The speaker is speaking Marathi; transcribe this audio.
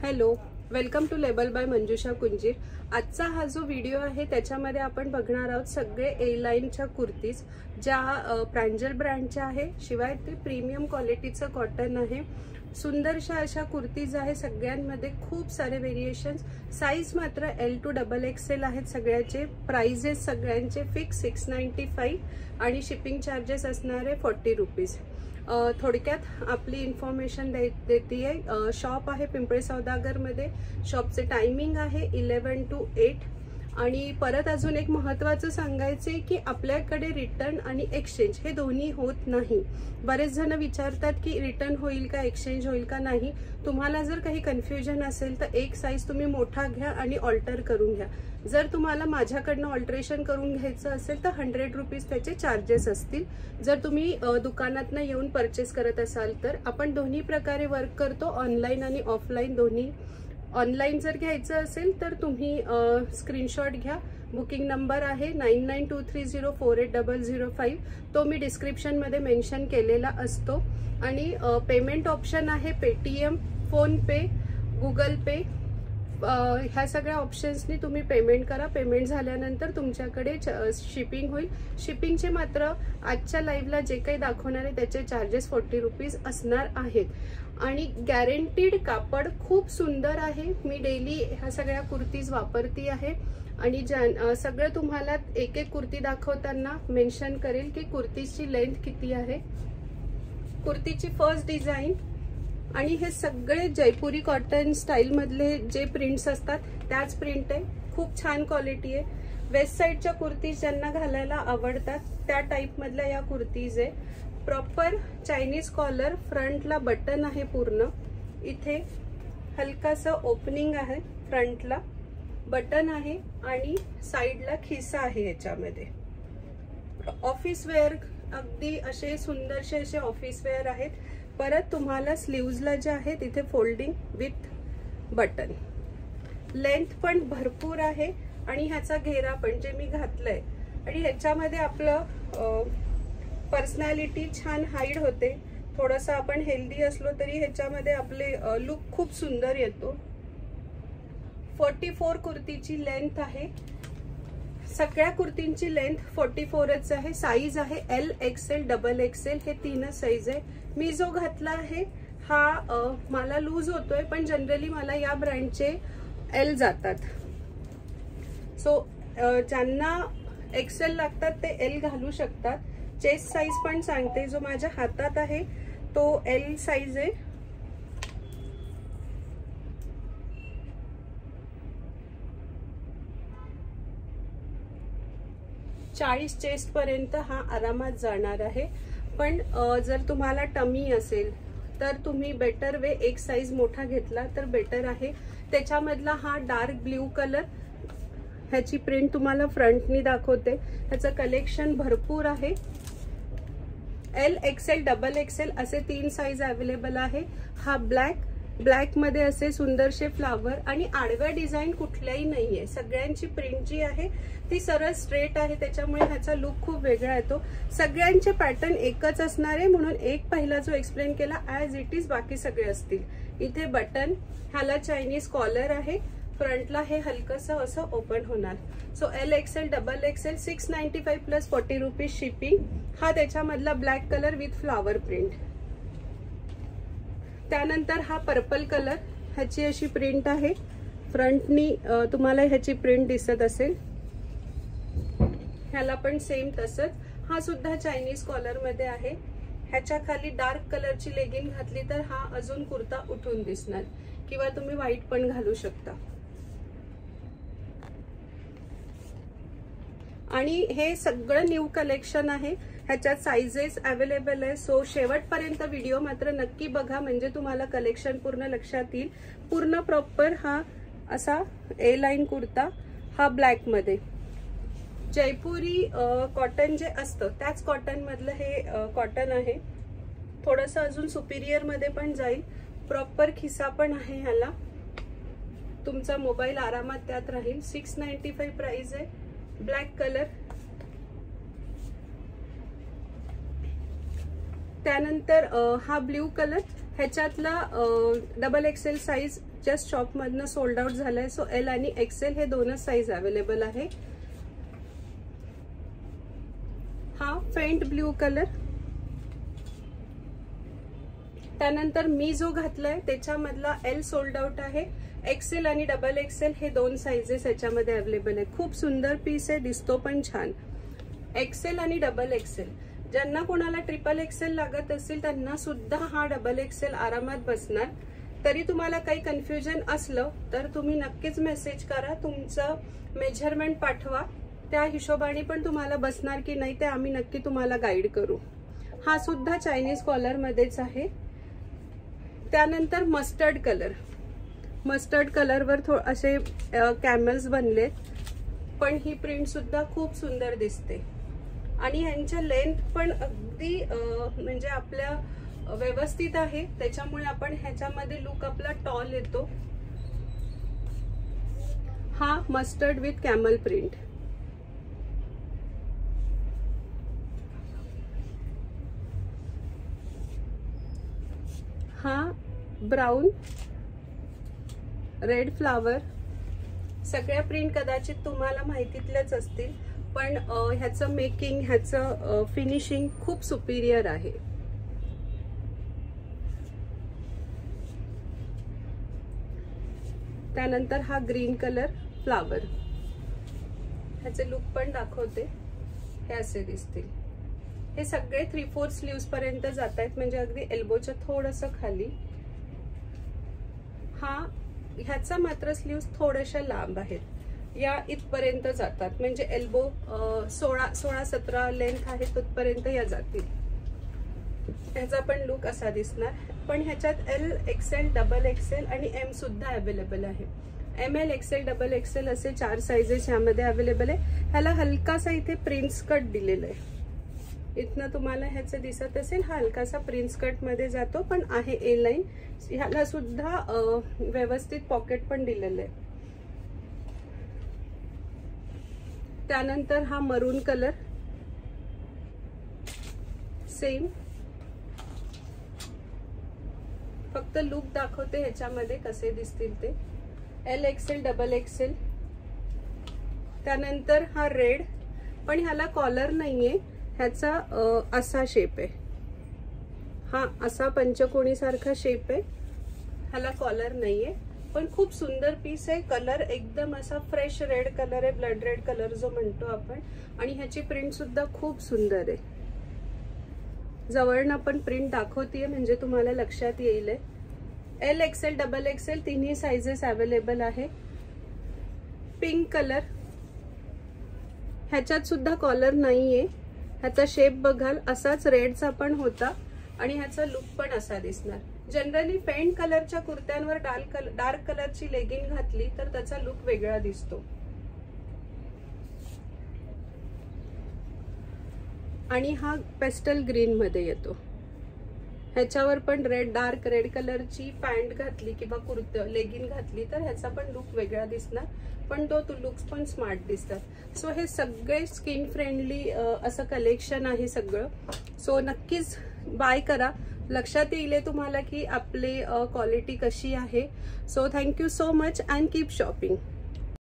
Hello, welcome to label by Manjusha Kunjir. आजचा हा जो व्हिडिओ आहे त्याच्यामध्ये आपण बघणार आहोत सगळे ए लाईनच्या कुर्तीज ज्या प्रांजल ब्रँडच्या आहे, शिवाय ते प्रीमियम क्वालिटीचं कॉटन आहे। सुंदरशा अशा कुर्तीज आहे, सगळ्यांमध्ये खूप सारे व्हेरिएशन्स। साइज मात्र L to XXL आहेत सगळ्याचे। प्राइजेस सगळ्यांचे फिक्स 695 आणि शिपिंग चार्जेस असणार आहे 40 रुपीज। थोडक्यात आपली इन्फॉर्मेशन देते आहे। शॉप आहे पिंपळे सौदागर मध्ये। शॉपचे टायमिंग आहे 11 to 8 आणि परत अजून एक महत्त्वाचं सांगायचे की आपल्याकडे रिटर्न आणि एक्सचेंज हे दोन्ही होत नाही। बरेच जण विचारतात की रिटर्न होईल का, एक्सचेंज होईल का नाही। तुम्हाला जर काही कन्फ्युजन असेल तर एक साइज तुम्ही मोठा घ्या आणि ऑल्टर करून घ्या। जर तुम्हाला माझ्याकडनं ऑल्टरेशन करून घ्यायचं असेल तर 100 रुपीज त्याचे चार्जेस असतील। जर तुम्ही दुकानातनं येऊन परचेस करत असाल तर आपण दोन्ही प्रकारे वर्क करतो, ऑनलाईन आणि ऑफलाईन दोन्ही। ऑनलाईन जर घ्यायचं असेल तर तुम्ही स्क्रीनशॉट घ्या। बुकिंग नंबर आहे 9923048005, तो मी डिस्क्रिप्शन मध्ये मेन्शन केलेला असतो। आणि पेमेंट ऑप्शन आहे पेटीएम, फोन पे, गुगल पे, ह्या सगळ्या ऑप्शन्सनी तुम्ही पेमेंट करा। पेमेंट झाल्यानंतर तुमच्याकडे शिपिंग होईल। शिपिंगचे मात्र आजच्या लाईव्हला जे काही दाखवणार आहे त्याचे चार्जेस 40 रुपीज असणार आहेत। आणि गॅरंटीड कापड खूप सुंदर आहे। मी डेली ह्या सगळ्या कुर्तीज वापरती आहे आणि सगळं तुम्हाला एक एक कुर्ती दाखवताना मेन्शन करेल की कुर्तीची लेंथ किती आहे। कुर्तीची फर्स्ट डिझाईन आणि हे सगळे जयपुरी कॉटन स्टाईल मधले जे प्रिंट्स असतात त्याच प्रिंट आहे। खूप छान क्वालिटी आहे। वेस्ट साइडच्या कुर्तीज ज्यांना घालायला आवडतात त्या टाइप मधल्या या कुर्तीज आहे। प्रॉपर चायनीज कॉलर, फ्रंटला बटन आहे पूर्ण, इथे हलकासं ओपनिंग आहे, फ्रंटला बटन आहे आणि साइडला खिसा आहे। याच्यामध्ये ऑफिस वेअर अगदी असे सुंदरसे असे ऑफिस वेअर आहेत। परत तुम्हाला स्लीव्जला जे आहे तिथे फोल्डिंग विथ बटन। लेंथ पण भरपूर आहे आणि ह्याचा घेरा पण जे मी घातलंय आणि ह्याच्यामध्ये आपलं पर्सनॅलिटी छान हाईड होते। थोडंसं आपण हेल्दी असलो तरी ह्याच्यामध्ये आपले लुक खूप सुंदर येतो। 44 कुर्तीची लेंथ आहे। सगळ्या कुर्तींची लेंथ 44च आहे। साईज आहे L, XL, XXL हे तीनच साईज आहे। मी जो घातला आहे हा मला लूज होतोय, पण जनरली मला या ब्रँडचे L जातात। सो ज्यांना XL लागतात ते L घालू शकतात। चेस्ट साईज पण सांगते, जो माझ्या हातात आहे तो L साईज आहे। चाळीस चेस्ट पर्यंत हा आरामात जाणार आहे। पण जर तुम्हाला टमी असेल तर तुम्ही बेटर वे एक साईज मोठा घेतला तर बेटर आहे। त्याच्यामधला हा डार्क ब्ल्यू कलर, ह्याची प्रिंट तुम्हाला फ्रंटनी दाखवते। ह्याचं कलेक्शन भरपूर आहे। L, XL, XXL असे तीन साईज अवेलेबल आहे। हा ब्लॅक मध्ये असे सुंदरसे फ्लावर आणि आडव्या डिझाईन कुठल्याही नाहीये। सगळ्यांची प्रिंट जी आहे ती सरळ स्ट्रेट आहे, त्याच्यामुळे ह्याचा लुक खूप वेगळा येतो। सगळ्यांचे पॅटर्न एकच असणार आहे म्हणून एक पहिला जो एक्सप्लेन केला ॲज इट इज बाकी सगळे असतील। इथे बटन, ह्याला चायनीज कॉलर आहे, फ्रंटला हे हलकसं असं ओपन होणार। So L, XL, XXL 695 plus 40 rupees shipping. हा त्याच्यामधला black colour with flower print. त्यानंतर हा पर्पल कलर, ह्याची अशी प्रिंट आहे। फ्रंटनी तुम्हाला ह्याची प्रिंट दिसत असेल, ह्याला पण सेम तसंच। हा सुद्धा चायनीज कॉलर मध्ये आहे। ह्याच्या खाली डार्क कलरची लेगिंग घातली तर हा अजून कुर्ता उठून दिसणार, किंवा तुम्ही व्हाईट पण घालू शकता। आणि हे सगळं न्यू कलेक्शन आहे। ह्याच्यात साइजेस अवेलेबल आहे। सो शेवटपर्यंत व्हिडिओ मात्र नक्की बघा, म्हणजे तुम्हाला कलेक्शन पूर्ण लक्षात येईल। पूर्ण प्रॉपर हा असा ए लाईन कुर्ता, हा ब्लॅक मध्ये। जयपुरी कॉटन जे असतं त्याच कॉटन मधलं हे कॉटन आहे। थोडंसं अजून सुपिरियर मध्ये पण जाईल। प्रॉपर खिसा पण आहे ह्याला, तुमचा मोबाईल आरामात त्यात राहील। 695 प्राइस आहे। ब्लॅक कलर, त्यानंतर हा ब्ल्यू कलर ह्याच्यातला डबल एक्सेल साईज जस्ट शॉपमधनं सोल्ड आउट झालाय. सो एल आणि एक्सेल हे दोनच साईज अवेलेबल आहे. हा फेंट ब्ल्यू कलर. त्यानंतर मी जो घातलाय त्याच्यामधला एल सोल्ड आउट आहे. एक्सेल आणि डबल एक्सेल हे दोन साइजेस याच्यामध्ये अवेलेबल आहे. खूप सुंदर पीस आहे, दिसतो पण छान. एक्सेल आणि डबल एक्सेल, ज्यांना कोणाला ट्रिपल एक्सेल लागत असेल त्यांना सुद्धा हा डबल एक्सेल आरामात बसणार. तरी तुम्हाला काही कन्फ्युजन असलं तर तुम्ही नक्कीच मेसेज करा, तुमचं मेजरमेंट पाठवा, त्या हिशोबाने पण तुम्हाला बसणार की नाही ते आम्ही नक्की तुम्हाला गाईड करू. हा सुद्धा चायनीज कॉलर मध्येच आहे. त्यानंतर मस्टर्ड कलर. मस्टर्ड कलरवर असे कॅमल्स बनलेत, पण ही प्रिंट सुद्धा खूप सुंदर दिसते आणि यांच्या लेंथ पण अगदी म्हणजे आपल्या व्यवस्थित आहे, त्याच्यामुळे आपण ह्याच्यामध्ये लुक आपला टॉल येतो. हा मस्टर्ड विथ कॅमल प्रिंट. हा ब्राउन रेड फ्लावर. सगळ्या प्रिंट कदाचित तुम्हाला माहितीतल्याच असतील, पण ह्याचं मेकिंग, ह्याचं फिनिशिंग खूप सुपिरियर आहे. त्यानंतर हा ग्रीन कलर फ्लावर. ह्याचे लुक पण दाखवते. हे असे दिसतील. हे सगळे 3/4 स्लीव्स पर्यंत जात आहेत, म्हणजे अगदी एल्बोच्या थोडंसं खाली. ह्याचा मात्र स्लीव्स थोड्याशा लांब आहेत, या इथपर्यंत जातात, म्हणजे एल्बो 16-17 लेंथ आहे तिथपर्यंत या जातील. ह्याचा पण लुक असा दिसणार. पण ह्याच्यात एल, एक्सेल, डबल एक्सेल आणि एम सुद्धा अवेलेबल आहे. ML, XL, डबल एक्सेल असे 4 साइजेस ह्यामध्ये अवेलेबल आहे. ह्याला हलकासा इथे प्रिन्स कट दिलेला आहे. इथनं तुम्हाला ह्याचं दिसत असेल, हा हलकासा प्रिन्स कट मध्ये जातो, पण आहे ए लाईन. ह्याला सुद्धा व्यवस्थित पॉकेट पण दिलेलं आहे. त्यानंतर हा मरून कलर, सेम. फक्त लुक दाखवते ह्याच्यामध्ये कसे दिसतील ते. L, XL, double XL. त्यानंतर हा रेड, पण ह्याला कॉलर नाहीये, ह्याचा असा शेप आहे. हा असा पंचकोणी सारखा शेप आहे, ह्याला कॉलर नाहीये, पण खूप सुंदर पीस आहे. कलर एकदम असा फ्रेश रेड कलर आहे, ब्लड रेड कलर जो म्हणतो आपण. आणि ह्याची प्रिंट सुद्धा खूप सुंदर आहे. जवळनं पण प्रिंट दाखवतीये म्हणजे तुम्हाला लक्षात येईल. एल, एक्सेल, डबल एक्सेल तिन्ही साइजेस अवेलेबल आहे. पिंक कलर, ह्याच्यात सुद्धा कॉलर नाहीये. ह्याचा शेप बघाल असाच रेडचा पण होता आणि ह्याचा लुक पण असा दिसणार. जनरली फेंट कलरच्या कुर्त्यांवर डार्क कलरची लेगिंग घातली तर त्याचा लुक वेगळा दिसतो. आणि हा पेस्टल ग्रीन मध्ये येतो. ह्याच्यावर पण डार्क रेड कलरची पॅन्ट घातली किंवा कुर्ता लेगिंग घातली तर ह्याचा पण लुक वेगळा दिसणार, पण तो लुक्स पण स्मार्ट दिसतात. सो हे सगळे स्किन फ्रेंडली असं कलेक्शन आहे सगळं. सो नक्कीच बाय करा, लक्षात येईल तुम्हाला की आपली क्वालिटी कशी आहे. So thank you so much and keep shopping.